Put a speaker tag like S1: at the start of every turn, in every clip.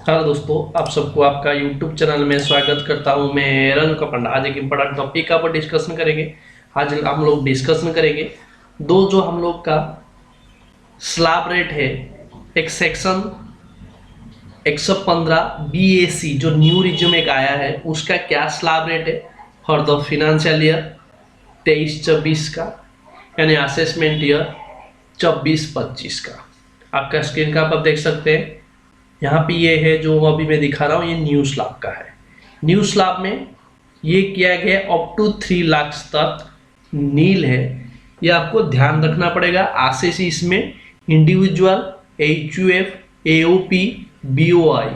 S1: Hello दोस्तों, आप सबको आपका यूट्यूब चैनल में स्वागत करता हूं। मैं रंजू पंडा। आज एक इम्पोर्टेंट टॉपिक का पर डिस्कशन करेंगे। आज हम लोग डिस्कशन करेंगे दो जो हम लोग का स्लैब रेट है। एक सेक्शन 115 BAC जो न्यू रिज्यूम एक आया है उसका क्या स्लैब रेट है फॉर द फिनेंशियल ईयर 23-24 का, यानी असेसमेंट ईयर 24-25 का। आपका स्क्रीन का आप देख सकते हैं। यहाँ पे ये है जो अभी मैं दिखा रहा हूँ, ये न्यू स्लैब का है। न्यू स्लैब में ये किया गया अप टू 3 लाख तक नील है। ये आपको ध्यान रखना पड़ेगा। आरसीसी इसमें इंडिविजुअल, HUF, AOP, BOI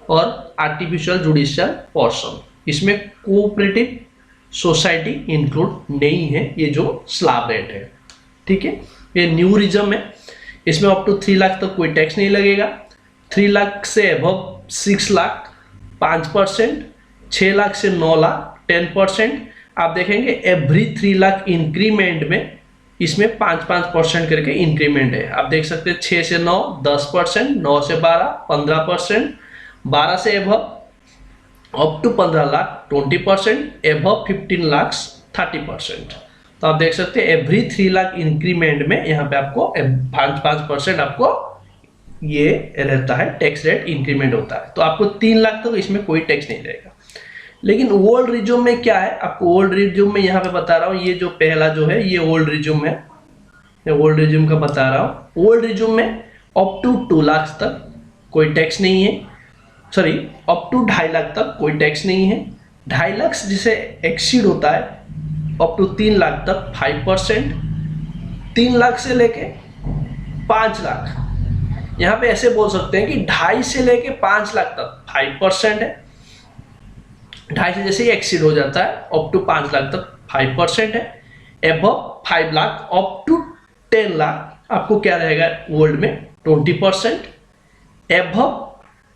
S1: और आर्टिफिशियल जुडिशियल पर्सन, इसमें कोऑपरेटिव सोसाइटी इंक्लूड नहीं है। ये जो स्लैब रेट है, ठीक है, ये न्यू रिज्यूम है। इसमें अप टू 3 लाख तक कोई टैक्स नहीं लगेगा। 3 लाख से अबव 6 लाख 5%, 6 लाख से 9 लाख 10%। आप देखेंगे एवरी 3 लाख इंक्रीमेंट में इसमें 5-5% करके इंक्रीमेंट है। आप देख सकते हैं 6 से 9 10%, 9 से 12 15%, 12 से above up to 15 lakh 20%, above 15 lakh 30%। तो आप देख सकते हैं एवरी 3 लाख इंक्रीमेंट में यहाँ पे आपको 5-5% आपको ये रहता है, टैक्स रेट इंक्रीमेंट होता है। तो आपको 3 लाख तक तो इसमें कोई टैक्स नहीं रहेगा। लेकिन ओल्ड रिज्यूम में क्या है, आपको ओल्ड रिज्यूम में यहाँ पे बता रहा हूँ। ये जो पहला जो है ये ओल्ड रिज्यूम है, ये ओल्ड रिज्यूम का बता रहा हूँ। ओल्ड रिज्यूम में अप टू 2 लाख तक कोई टैक्स नहीं है। सॉरी, अप टू 2.5 लाख तक कोई टैक्स नहीं है। 2.5 लाख जिसे एक्सीड होता है अप टू 3 लाख तक 5%, 3 लाख से लेके 5 लाख, यहाँ पे ऐसे बोल सकते हैं कि 2.5 से लेके 5 लाख तक 5% है। 2.5 से जैसे ही एक्सीड हो जाता है अप टू 5 लाख तक 5% है। Above 5 lakh up to 10 lakh आपको क्या रहेगा ओल्ड में 20%, एबव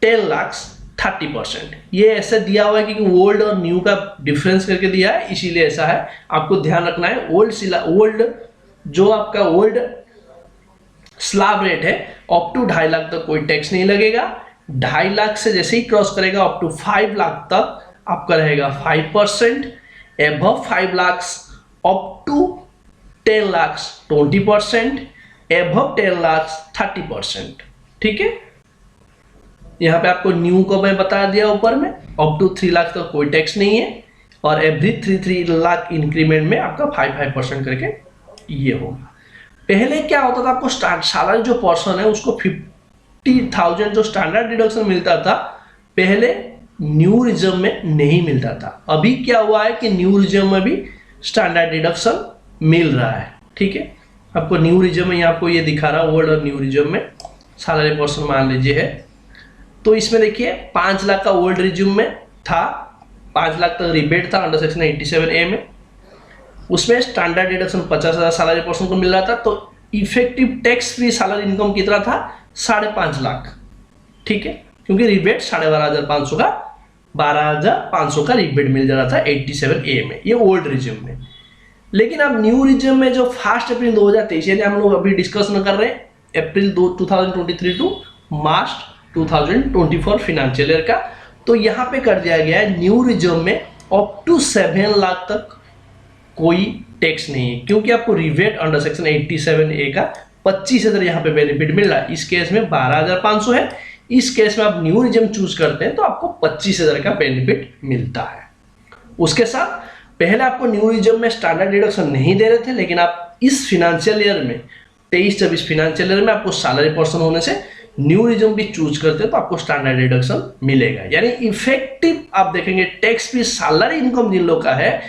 S1: 10 लाख 30%। ये ऐसा दिया हुआ है क्योंकि ओल्ड और न्यू का डिफरेंस करके दिया है, इसीलिए ऐसा है। आपको ध्यान रखना है ओल्ड जो आपका ओल्ड स्लैब रेट है अप टू 2.5 लाख तक कोई टैक्स नहीं लगेगा। 2.5 लाख से जैसे ही क्रॉस करेगा अप टू 5 लाख तक आपका रहेगा 5%, above 5 lakh up to 10 lakh 20%, above 10 lakh 30%। ठीक है, यहाँ पे आपको न्यू को मैं बता दिया ऊपर में, अप टू 3 लाख तक कोई टैक्स नहीं है और एवरी 3 लाख इंक्रीमेंट में आपका 5% करके ये होगा। पहले क्या होता था, आपको सैलरी जो पर्सन है उसको 50,000 जो स्टैंडर्ड डिडक्शन मिलता था पहले न्यू रिज्यूम में नहीं मिलता था। अभी क्या हुआ है कि न्यू रिज्यूम में भी स्टैंडर्ड डिडक्शन मिल रहा है। ठीक है, आपको न्यू रिज्यूम में आपको ये दिखा रहा है ओल्ड और न्यू रिज्यूम में सैलरी पर्सन मान लीजिए है। तो इसमें देखिए 5 लाख का ओल्ड रिज्यूम में था, 5 लाख तक रिबेट था अंडर सेक्शन 87A में। उसमें स्टैंडर्ड डिडक्शन 50,000 सैलरी पर्सन को मिल रहा था। तो effective tax free salary income कितना था 5.5 लाख। ठीक है, क्योंकि रिबेट 12,500 का 12,500 का रिबेट मिल जा रहा था 87A में, ये ओल्ड रिज्यूम में। लेकिन अब न्यू रिज्यूम में जो 1 अप्रैल 2023 यानी हम लोग अभी डिस्कशन कर रहे हैं अप्रैल 2023 टू मार्च 2024 फाइनेंशियल ईयर का, तो यहाँ पे कर दिया गया है न्यू रिज्यूम में अप टू 7 लाख तक कोई टैक्स नहीं है, क्योंकि आपको रिबेट अंडर सेक्शन 87A का 25,000 यहाँ पे बेनिफिट मिल रहा है। इस केस में 12,500 है। इस केस में आप न्यू रिज्यूम चूज करते हैं तो आपको 25,000 का बेनिफिट मिलता है। उसके साथ पहले आपको न्यू रिज्यूम में स्टैंडर्ड डिडक्शन नहीं दे रहे थे, लेकिन आप इस फाइनेंशियल ईयर में 23-24 फाइनेंशियल ईयर में आपको सैलरी पर्सन होने से न्यू रिज्यूम भी चूज करते हैं तो आपको स्टैंडर्ड डिडक्शन मिलेगा। यानी इफेक्टिव आप देखेंगे टैक्स फ्री सैलरी इनकम जिन लोग का है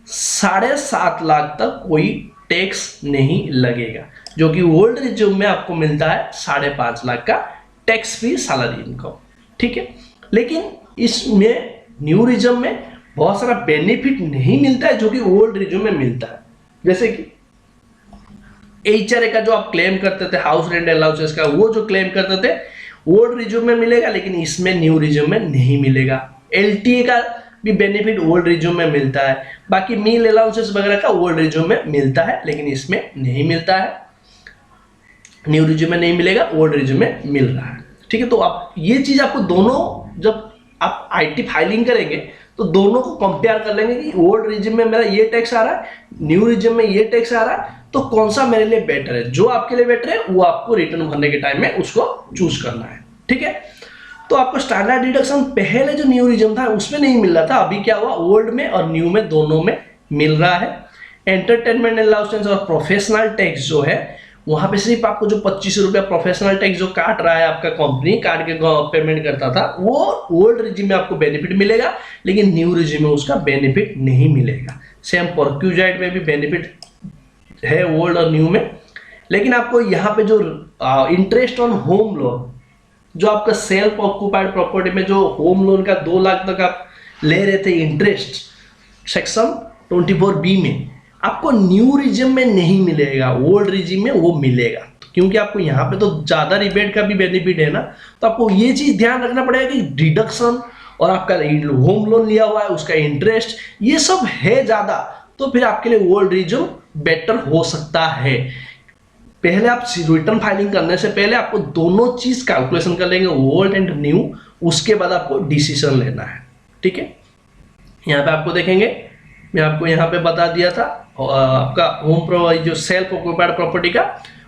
S1: 7.5 लाख तक कोई टैक्स नहीं लगेगा, जो कि ओल्ड रिज्यूम में आपको मिलता है 5.5 लाख का टैक्स फ्री सैलरी इनकम। ठीक है, लेकिन इसमें न्यू रिज्यूम में बहुत सारा बेनिफिट नहीं मिलता है जो कि ओल्ड रिज्यूम में मिलता है। जैसे कि HRA का जो आप क्लेम करते थे, हाउस रेंट अलाउंसेस का, वो जो क्लेम करते थे ओल्ड रिज्यूम में मिलेगा, लेकिन इसमें न्यू रिज्यूम में नहीं मिलेगा। LTA का भी बेनिफिट ओल्ड रिज्यूम में मिलता है। बाकी मील अलाउंसेस वगैरह का ओल्ड रिज्यूम में मिलता है, लेकिन इसमें नहीं मिलता है। न्यू रिज्यूम में नहीं मिलेगा, ओल्ड रिज्यूम में मिल रहा है। ठीक है, तो आप ये चीज आपको दोनों, जब आप आईटी फाइलिंग करेंगे तो दोनों को कंपेयर कर लेंगे कि ओल्ड रिजिम में मेरा ये टैक्स आ रहा है, न्यू रिजिम में ये टैक्स आ रहा है, तो कौन सा मेरे लिए बेटर है। जो आपके लिए बेटर है वो आपको रिटर्न भरने के टाइम में उसको चूज करना है। ठीक है, तो आपको स्टैंडर्ड डिडक्शन पहले जो न्यू रिजिम था उसमें नहीं मिल रहा था, अभी क्या हुआ, ओल्ड में और न्यू में दोनों में मिल रहा है। एंटरटेनमेंट अलाउंसेस और प्रोफेशनल टैक्स जो है वहां पे सिर्फ आपको जो 25 रुपया प्रोफेशनल टैक्स जो काट रहा है आपका कंपनी काट के पेमेंट करता था, वो ओल्ड रिजिम में आपको बेनिफिट मिलेगा, लेकिन न्यू रिजिम में उसका बेनिफिट नहीं मिलेगा। सेम परक्यूजाइट में भी बेनिफिट है ओल्ड और न्यू में, लेकिन आपको यहाँ पे जो इंटरेस्ट ऑन होम लोन, जो आपका सेल्फ ऑक्यूपाइड प्रॉपर्टी में जो होम लोन का 2 लाख तक आप ले रहे थे इंटरेस्ट, सेक्शन 24B में आपको न्यू रिजिम में नहीं मिलेगा, ओल्ड रिजिम में वो मिलेगा। क्योंकि आपको यहाँ पे तो ज्यादा रिबेट का भी बेनिफिट है ना, तो आपको ये चीज ध्यान रखना पड़ेगा कि डिडक्शन और आपका होम लोन लिया हुआ है उसका इंटरेस्ट ये सब है ज्यादा, तो फिर आपके लिए ओल्ड रिजिम बेटर हो सकता है। पहले आप रिटर्न फाइलिंग करने से पहले आपको दोनों चीज कैलकुलेशन कर लेंगे, ओल्ड एंड न्यू, उसके बाद आपको डिसीजन लेना है। ठीक है, यहाँ पे आपको देखेंगे, मैं आपको यहाँ पे बता दिया था आपका होम जो सेल्फ ऑक्यूपाइड प्रॉपर्टी का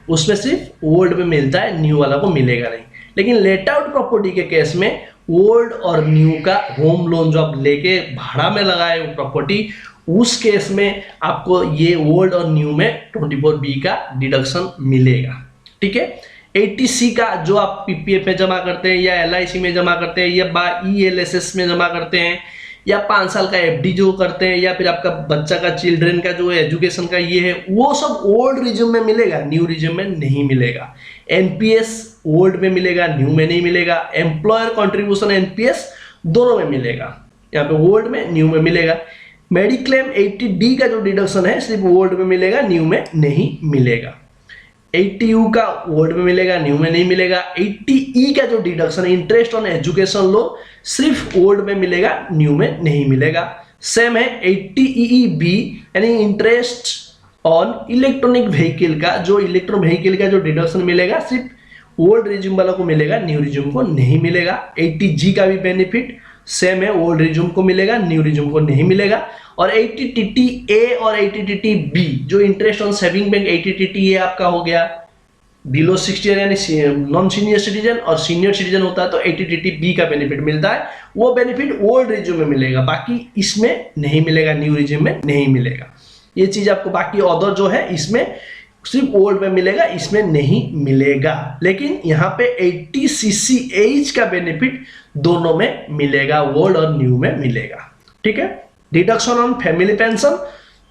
S1: उसमें सिर्फ ओल्ड में मिलता है, न्यू वाला को मिलेगा नहीं। लेकिन लेट आउट प्रॉपर्टी के केस में ओल्ड और न्यू का होम लोन जो आप लेके भाड़ा में लगाए वो प्रॉपर्टी, उस केस में आपको ये ओल्ड और न्यू में 24B का डिडक्शन मिलेगा। ठीक है, 80C का जो आप पीपीएफ में जमा करते हैं या LIC में जमा करते हैं या ELSS में जमा करते हैं या 5 साल का FD जो करते हैं या फिर आपका बच्चा का चिल्ड्रन का जो एजुकेशन का ये है, वो सब ओल्ड रिजिम में मिलेगा, न्यू रिजिम में नहीं मिलेगा। NPS ओल्ड में मिलेगा, न्यू में नहीं मिलेगा। एम्प्लॉयर कॉन्ट्रीब्यूशन NPS दोनों में मिलेगा, यहाँ पे ओल्ड में न्यू में मिलेगा। मेडिक्लेम 80D का जो डिडक्शन है सिर्फ ओल्ड में मिलेगा, न्यू में नहीं मिलेगा। 80U का ओल्ड में मिलेगा, न्यू में नहीं मिलेगा। 80E का जो डिडक्शन है इंटरेस्ट ऑन एजुकेशन लोन सिर्फ ओल्ड में मिलेगा, न्यू में नहीं मिलेगा। सेम है 80EEB यानी इंटरेस्ट ऑन इलेक्ट्रॉनिक व्हीकल का, जो इलेक्ट्रॉनिक व्हीकल का जो डिडक्शन मिलेगा सिर्फ ओल्ड रिजिम वाला को मिलेगा, न्यू रिजिम को नहीं मिलेगा। 80G का भी बेनिफिट सेम है, ओल्ड रिजिम को मिलेगा, न्यू रिजिम को नहीं मिलेगा। और 80TTA और 80TTB जो interest on saving bank 80TTA आपका हो गया बिलो 60 ईयर यानी नॉन सीनियर सिटीजन, और सीनियर सिटीजन होता है तो 80TTB का बेनिफिट मिलता है, वो बेनिफिट ओल्ड रिजिम में मिलेगा, बाकी इसमें नहीं मिलेगा, न्यू रिजिम में नहीं मिलेगा। ये चीज आपको बाकी अदर जो है इसमें सिर्फ ओल्ड में मिलेगा, इसमें नहीं मिलेगा। लेकिन यहाँ पे 80CCH का बेनिफिट दोनों में मिलेगा, ओल्ड और न्यू में मिलेगा। ठीक है, डिडक्शन ऑन फैमिली पेंशन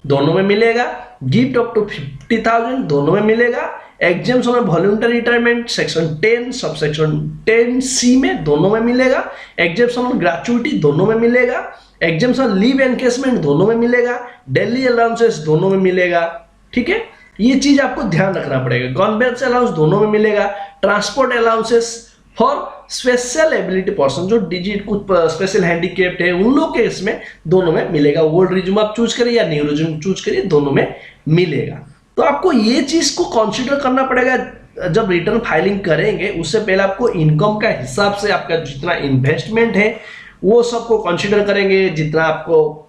S1: दोनों में मिलेगा। गिफ्ट अप टू 50,000 दोनों में मिलेगा। Exemption on voluntary retirement section 10 subsection 10C में दोनों में मिलेगा। एग्जेम्पशन ऑन ग्रेचुइटी दोनों में मिलेगा। एग्जेम्पशन लीव एनकेसमेंट दोनों में मिलेगा। डेली अलाउंसेस दोनों में मिलेगा। ठीक है, ये चीज आपको ध्यान रखना पड़ेगा। कॉन्वेंस अलाउंस दोनों में मिलेगा। Transport allowances for special ability person जो डिजिट कुछ स्पेशल हैंडीकेप्ड है उन लोग के इसमें दोनों में मिलेगा। ओल्ड रिज्यूम आप चूज करिए या न्यू रिज्यूम चूज करिए, दोनों में मिलेगा। तो आपको ये चीज को कंसीडर करना पड़ेगा जब रिटर्न फाइलिंग करेंगे। उससे पहले आपको इनकम का हिसाब से आपका जितना इन्वेस्टमेंट है वो सबको कंसीडर करेंगे, जितना आपको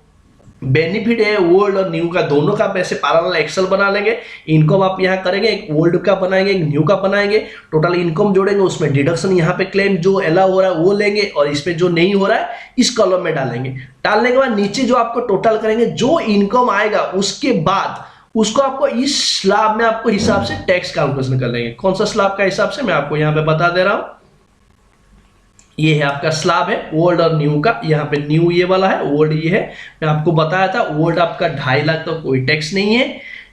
S1: बेनिफिट है ओल्ड और न्यू का दोनों का वैसे पैरेलल एक्सेल बना लेंगे। इनकम आप यहाँ करेंगे, एक ओल्ड का बनाएंगे एक न्यू का बनाएंगे, टोटल इनकम जोड़ेंगे, उसमें डिडक्शन यहाँ पे क्लेम जो अलाउ हो रहा है वो लेंगे और इसमें जो नहीं हो रहा है इस कॉलम में डालेंगे। डालने के बाद नीचे जो आपको टोटल करेंगे जो इनकम आएगा उसके बाद उसको आपको इस स्लैब में आपको हिसाब से टैक्स कैलकुलेशन कर लेंगे। कौन सा स्लैब का हिसाब से मैं आपको यहाँ पे बता दे रहा हूँ। ये है आपका स्लैब है ओल्ड और न्यू का। यहाँ पे न्यू ये वाला है, ओल्ड ये है। मैं आपको बताया था ओल्ड आपका 2.5 लाख तक कोई टैक्स नहीं है।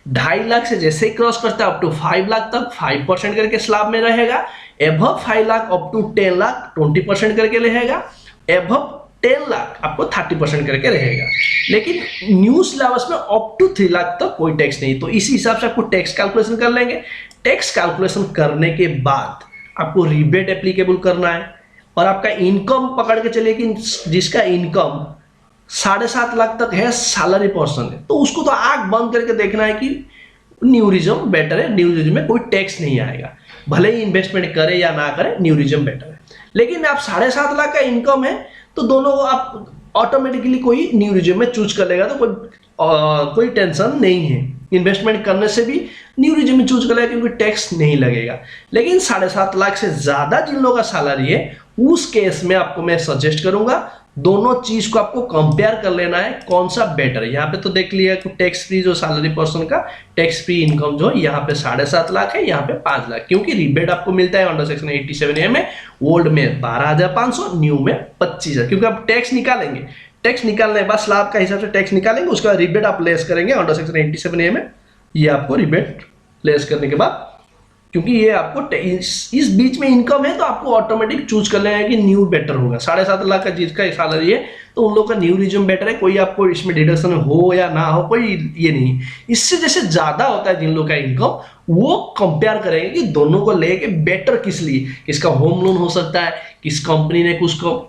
S1: 2.5 लाख से जैसे ही क्रॉस करता है अप टू 5 लाख तक 5% करके स्लैब में रहेगा। Above 5 lakh up to 10 lakh 20% करके रहेगा। एबव 10 लाख आपको 30% करके रहेगा। लेकिन न्यू सिलेबस में अप टू 3 लाख तक कोई टैक्स नहीं। तो इसी हिसाब से आपको टैक्स कैलकुलेशन कर लेंगे। टैक्स कैलकुलेशन करने के बाद आपको रिबेट एप्लीकेबल करना है और आपका इनकम पकड़ के चलिए कि जिसका इनकम 7.5 लाख तक है, सैलरी पर्सन है, तो उसको तो आंख बंद करके देखना है कि न्यू रिज्यूम बेटर है। न्यू रिज्यूम में कोई टैक्स नहीं आएगा, भले ही इन्वेस्टमेंट करे या ना करे, न्यू रिज्यूम बेटर है। लेकिन आप 7.5 लाख का इनकम है तो दोनों आप ऑटोमेटिकली कोई न्यू रिज्यूम में चूज कर लेगा, तो कोई टेंशन नहीं है। इन्वेस्टमेंट करने से भी न्यू रिज्यूम में चूज कर लेगा क्योंकि टैक्स नहीं लगेगा। लेकिन 7.5 लाख से ज्यादा जिन लोगों का सैलरी है उस केस में आपको मैं सजेस्ट करूंगा दोनों चीज को आपको कंपेयर कर लेना है, कौन सा बेटर है। यहाँ पे तो देख लिया कि टैक्स फ्री जो सैलरी पर्सन का टैक्स फ्री इनकम जो यहाँ पे 7.5 लाख है, यहाँ पे 5 लाख, क्योंकि रिबेट आपको मिलता है अंडर सेक्शन 87A में, ओल्ड में 12,500, न्यू में 25,000, क्योंकि आप टैक्स निकालेंगे, टैक्स निकालने के बाद स्लैब का हिसाब से टैक्स निकालेंगे, उसके बाद रिबेट आप लेस करेंगे अंडर सेक्शन 87A में। ये आपको रिबेट लेस करने के बाद, क्योंकि ये आपको इस बीच में इनकम है तो आपको ऑटोमेटिक चूज कर लेना है कि न्यू बेटर होगा। 7.5 लाख का जिसका सैलरी है तो उन लोगों का न्यू रिज्यूम बेटर है, कोई आपको इसमें डिडक्शन हो या ना हो कोई ये नहीं। इससे जैसे ज्यादा होता है जिन लोगों का इनकम, वो कंपेयर करेंगे कि दोनों को लेके बेटर किस लिए, किसका होम लोन हो सकता है, किस कंपनी ने कुछ को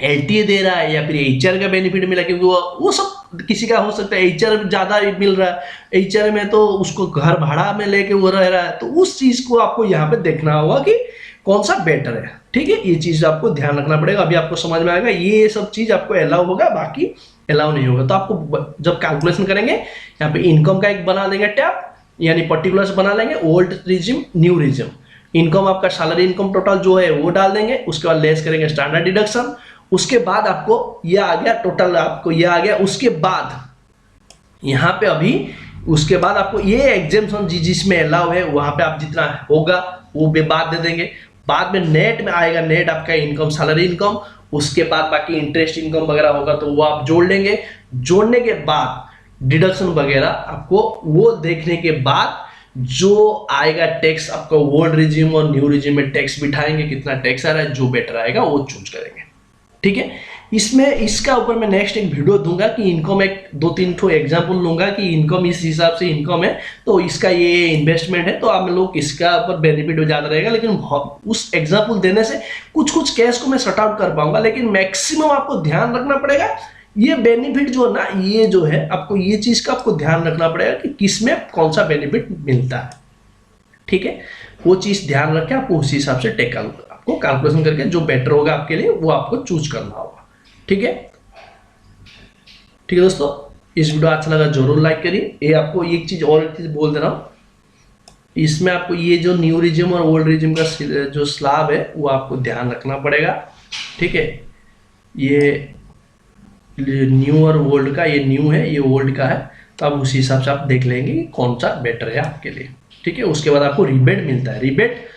S1: LTA दे रहा है या फिर HR का बेनिफिट मिला, क्योंकि वो सब किसी का हो सकता है HR ज्यादा मिल रहा है, HR में तो उसको घर भाड़ा में लेके वो रह रहा है, तो उस चीज को आपको यहाँ पे देखना होगा कि कौन सा बेटर है। ठीक है, ये चीज आपको ध्यान रखना पड़ेगा। अभी आपको समझ में आएगा, ये सब चीज आपको अलाउ होगा, बाकी अलाउ नहीं होगा। तो आपको जब कैलकुलेशन करेंगे यहाँ पे इनकम का एक बना देंगे टैब, यानी पर्टिकुलर्स बना लेंगे, old resume, new resume, income आपका सैलरी इनकम टोटल जो है वो डाल देंगे, उसके बाद लेस करेंगे स्टैंडर्ड डिडक्शन, उसके बाद आपको यह आ गया टोटल, आपको यह आ गया। उसके बाद यहाँ पे अभी उसके बाद आपको ये एग्जेम्पशन जिसमें अलाउ है वहां पे आप जितना होगा वो भी बाद दे देंगे। बाद में नेट में आएगा, नेट आपका इनकम सैलरी इनकम, उसके बाद बाकी इंटरेस्ट इनकम वगैरह होगा तो वो आप जोड़ लेंगे। जोड़ने के बाद डिडक्शन वगैरह आपको वो देखने के बाद जो आएगा टैक्स, आपका ओल्ड रिज्यूम और न्यू रिज्यूम में टैक्स बिठाएंगे, कितना टैक्स आ रहा है, जो बेटर आएगा वो चूज करेंगे। ठीक है, इसमें इसका ऊपर मैं नेक्स्ट एक वीडियो दूंगा कि इनकम एक 2-3 ठो एग्जांपल लूंगा कि इनकम इस हिसाब से इनकम है तो इसका ये इन्वेस्टमेंट है, तो आप लोग इसका ऊपर बेनिफिट ज्यादा रहेगा। लेकिन उस एग्जांपल देने से कुछ कुछ केस को मैं सॉर्ट आउट कर पाऊंगा, लेकिन मैक्सिमम आपको ध्यान रखना पड़ेगा ये बेनिफिट जो ना, ये जो है आपको ये चीज का आपको ध्यान रखना पड़ेगा कि किस में कौन सा बेनिफिट मिलता है। ठीक है, वो चीज ध्यान रखें, आपको उसी हिसाब से आपको कैलकुलेशन करके जो बेटर होगा आपके लिए वो आपको चूज करना होगा। ठीक है, ठीक है दोस्तों, इस वीडियो अच्छा लगा जरूर लाइक करिए। ये आपको एक चीज और एक चीज बोल दे रहा हूँ, इसमें आपको ये जो न्यू रिज्यूम और ओल्ड रिज्यूम का जो स्लैब है वो आपको ध्यान रखना पड़ेगा। ठीक है, ये न्यू और ओल्ड का, ये न्यू है ये ओल्ड का है, तो आप उसी हिसाब से आप देख लेंगे कि कौन सा बेटर है आपके लिए। ठीक है, उसके बाद आपको रिबेट मिलता है, रिबेट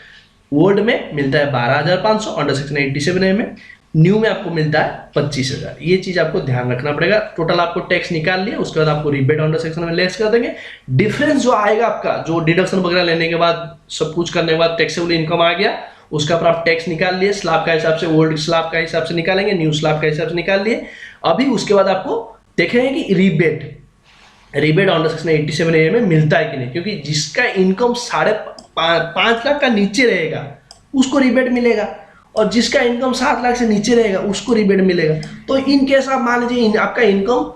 S1: ओल्ड में मिलता है 12,500 अंडर सेक्शन 87A में, न्यू में आपको मिलता है 25,000। ये चीज आपको ध्यान रखना पड़ेगा। टोटल आपको टैक्स निकाल लिया, उसके बाद आपको रिबेट अंडर सेक्शन में लेस कर देंगे। डिफरेंस जो आएगा आपका, जो डिडक्शन वगैरह लेने के बाद सब कुछ करने के बाद टैक्सेबल इनकम आ गया, उसका पर आप टैक्स निकाल लिए, स्लैब का हिसाब से, ओल्ड स्लैब का हिसाब से निकालेंगे, न्यू स्लैब का हिसाब से निकाल लिए। अभी उसके बाद आपको देखेंगे कि रिबेट अंडर सेक्शन 87A में मिलता है कि नहीं, क्योंकि जिसका इनकम 5.5 लाख का नीचे रहेगा उसको रिबेट मिलेगा, और जिसका इनकम 7 लाख से नीचे रहेगा उसको रिबेट मिलेगा। तो इन केस आप मान लीजिए आपका इनकम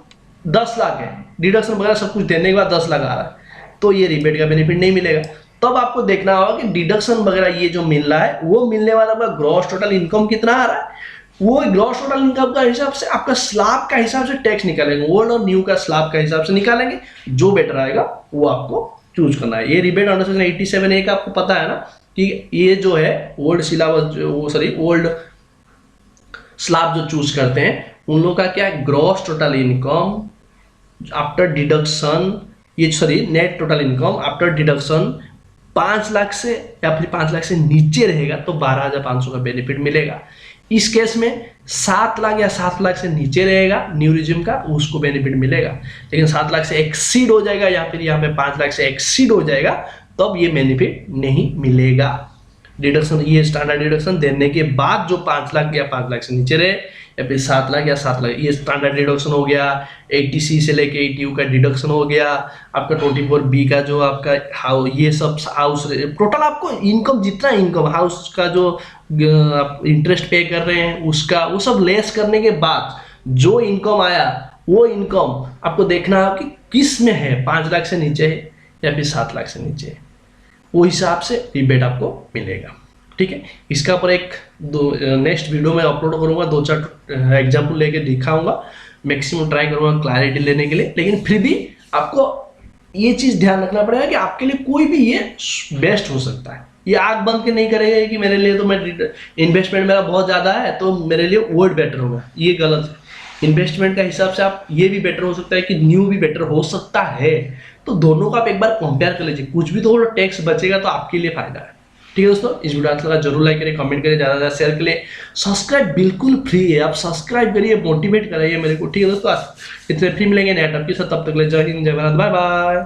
S1: 10 लाख है, डिडक्शन वगैरह सब कुछ देने के बाद 10 लाख आ रहा है, तो ये रिबेट का बेनिफिट नहीं मिलेगा। तब आपको देखना होगा कि डिडक्शन वगैरह ये जो मिल रहा है वो मिलने वाला आपका ग्रॉस टोटल इनकम कितना आ रहा है, वो ग्रॉस टोटल इनकम का हिसाब से आपका स्लैब का हिसाब से टैक्स निकालेंगे, ओल्ड और न्यू का स्लैब का हिसाब से निकालेंगे, जो बेटर आएगा वो आपको चूज करना है। ये रिबेट अंडर सेक्शन 87A का आपको पता है ना कि ये जो है ओल्ड सिलेबस, ओल्ड स्लैब जो चूज करते हैं उन लोगों का क्या है, gross total income after deduction, ये net total income after deduction 5 lakh से या फिर 5 लाख से नीचे रहेगा तो 12,500 का बेनिफिट मिलेगा। इस केस में 7 लाख या 7 लाख से नीचे रहेगा न्यू रिज्यूम का, उसको बेनिफिट मिलेगा। लेकिन 7 लाख से एक्सीड हो जाएगा या फिर यहाँ पे 5 लाख से एक्सीड हो जाएगा तब ये बेनिफिट नहीं मिलेगा। डिडक्शन, ये स्टैंडर्ड डिडक्शन देने के बाद जो 5 लाख या 5 लाख से नीचे रहे या फिर 7 लाख या 7 लाख, ये स्टैंडर्ड डिडक्शन हो गया। 80C से लेके 80U का डिडक्शन हो गया, आपका 24B का जो आपका ये सब हाउस टोटल आपको इनकम, जितना इनकम हाउस का जो आप इंटरेस्ट पे कर रहे हैं उसका, वो सब लेस करने के बाद जो इनकम आया वो इनकम आपको देखना है कि किस में है, 5 लाख से नीचे है या फिर 7 लाख से नीचे है, वो हिसाब से रिबेट आपको मिलेगा। ठीक है। इसका पर एक नेक्स्ट वीडियो में अपलोड करूंगा, 2-4 एग्जाम्पल लेके दिखाऊंगा, मैक्सिमम ट्राई करूंगा क्लैरिटी लेने के लिए। लेकिन फिर भी आपको ये चीज ध्यान रखना पड़ेगा कि आपके लिए कोई भी ये बेस्ट हो सकता है। ये आग बंद के नहीं करेगा कि मेरे लिए तो मैं इन्वेस्टमेंट मेरा बहुत ज्यादा है तो मेरे लिए ओल्ड बेटर होगा, ये गलत है। इन्वेस्टमेंट का हिसाब से आप ये भी बेटर हो सकता है कि न्यू भी बेटर हो सकता है। तो दोनों का आप एक बार कंपेयर कर लीजिए, कुछ भी तो टैक्स बचेगा तो आपके लिए फायदा है। ठीक है दोस्तों, इस वीडियो अच्छा लगा जरूर लाइक करिए, कमेंट करिए, ज्यादा से ज्यादा शेयर करिए। सब्सक्राइब बिल्कुल फ्री है, आप सब्सक्राइब करिए, मोटिवेट कराइए मेरे को। ठीक है दोस्तों, इतने फ्री मिलेंगे नया टॉपिक के साथ, तब तक ले जय हिंद, जय भारत, बाय बाय।